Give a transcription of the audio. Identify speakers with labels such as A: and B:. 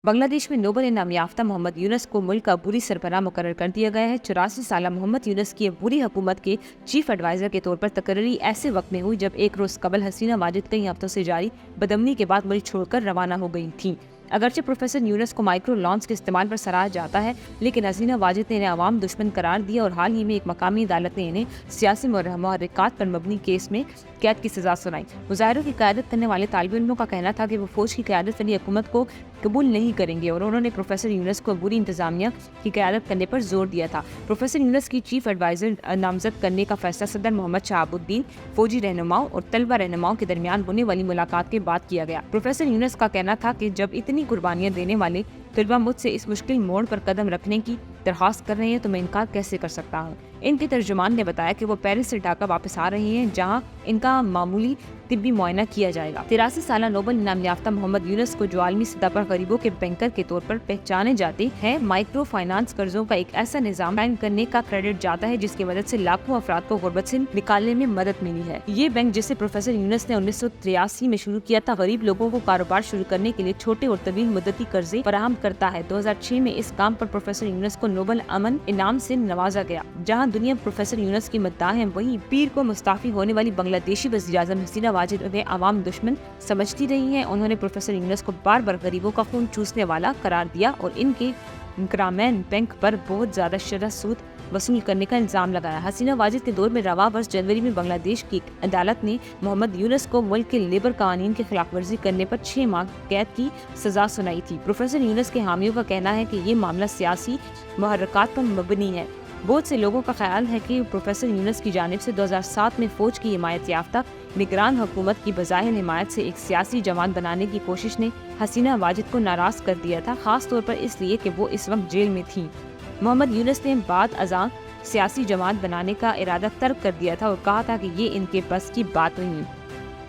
A: بنگلہ دیش میں نوبل انعام یافتہ محمد یونس کو ملک کا عبوری سربراہ مقرر کر دیا گیا ہے۔ 84 سالہ محمد یونس کی عبوری حکومت کے چیف ایڈوائزر کے طور پر تقرری ایسے وقت میں ہوئی جب ایک روز قبل حسینہ واجد کئی ہفتوں سے جاری بدامنی کے بعد ملک چھوڑ کر روانہ ہو گئی تھیں۔ اگرچہ پروفیسر یونس کو مائکرو لانس کے استعمال پر سراہا جاتا ہے، لیکن حسینہ واجد نے انہیں عوام دشمن قرار دیا اور حال ہی میں ایک مقامی عدالت نے انہیں سیاسی محرکات پر مبنی کیس میں قید کی سزا سنائی۔ مظاہروں کی قیادت کرنے والے طالب علموں کا کہنا تھا کہ وہ فوج کی قیادت والی حکومت کو قبول نہیں کریں گے اور انہوں نے پروفیسر یونس کو عبوری انتظامیہ کی قیادت کرنے پر زور دیا تھا۔ پروفیسر یونس کی چیف ایڈوائزر نامزد کرنے کا فیصلہ صدر محمد شہاب الدین، فوجی رہنماؤں اور طلبہ رہنماؤں کے درمیان ہونے والی ملاقات کے بعد کیا گیا۔ پروفیسر یونس کا کہنا تھا کہ جب اتنی قربانیاں دینے والے طلبہ مجھ سے اس مشکل موڑ پر قدم رکھنے کی درخواست کر رہے ہیں تو میں انکار کیسے کر سکتا ہوں۔ ان کے ترجمان نے بتایا کہ وہ پیرس سے ڈھاکہ واپس آ رہے ہیں، جہاں ان کا معمولی طبی معائنہ کیا جائے گا۔ 83 سالہ نوبل انعام یافتہ محمد یونس کو جو عالمی سطح پر غریبوں کے بینکر کے طور پر پہچانے جاتے ہیں، مائکرو فائنانس قرضوں کا ایک ایسا نظام قائم کرنے کا کریڈٹ جاتا ہے جس کی مدد سے لاکھوں افراد کو غربت سے نکالنے میں مدد ملی ہے۔ یہ بینک، جسے پروفیسر یونس نے 1983 میں شروع کیا تھا، غریب لوگوں کو کاروبار شروع کرنے کے لیے چھوٹے اور طویل مدتی قرضے فراہم کرتا ہے۔ 2006 میں اس کام پر پروفیسر یونس کو نوبل امن انعام سے نوازا گیا۔ جہاں دنیا پروفیسر یونس کی مداح ہے، وہیں پیر کو مستعفی ہونے والی بنگلہ دیشی وزیر اعظم حسینہ واجد انہیں عوام دشمن سمجھتی رہی ہیں۔ انہوں نے پروفیسر یونس کو بار بار غریبوں کا خون چوسنے والا قرار دیا اور ان کے گرامین بینک پر بہت زیادہ شرح سود وصول کرنے کا الزام لگایا۔ حسینہ واجد کے دور میں رواں برس جنوری میں بنگلہ دیش کی ایک عدالت نے محمد یونس کو ملک کے لیبر قوانین کی خلاف ورزی کرنے پر 6 ماہ قید کی سزا سنائی تھی۔ پروفیسر یونس کے حامیوں کا کہنا ہے کہ یہ معاملہ سیاسی محرکات پر مبنی ہے۔ بہت سے لوگوں کا خیال ہے کہ پروفیسر یونس کی جانب سے 2007 میں فوج کی حمایت یافتہ نگران حکومت کی بظاہر حمایت سے ایک سیاسی جماعت بنانے کی کوشش نے حسینہ واجد کو ناراض کر دیا تھا، خاص طور پر اس لیے کہ وہ اس وقت جیل میں تھیں۔ محمد یونس نے بعد ازاں سیاسی جماعت بنانے کا ارادہ ترک کر دیا تھا اور کہا تھا کہ یہ ان کے بس کی بات نہیں۔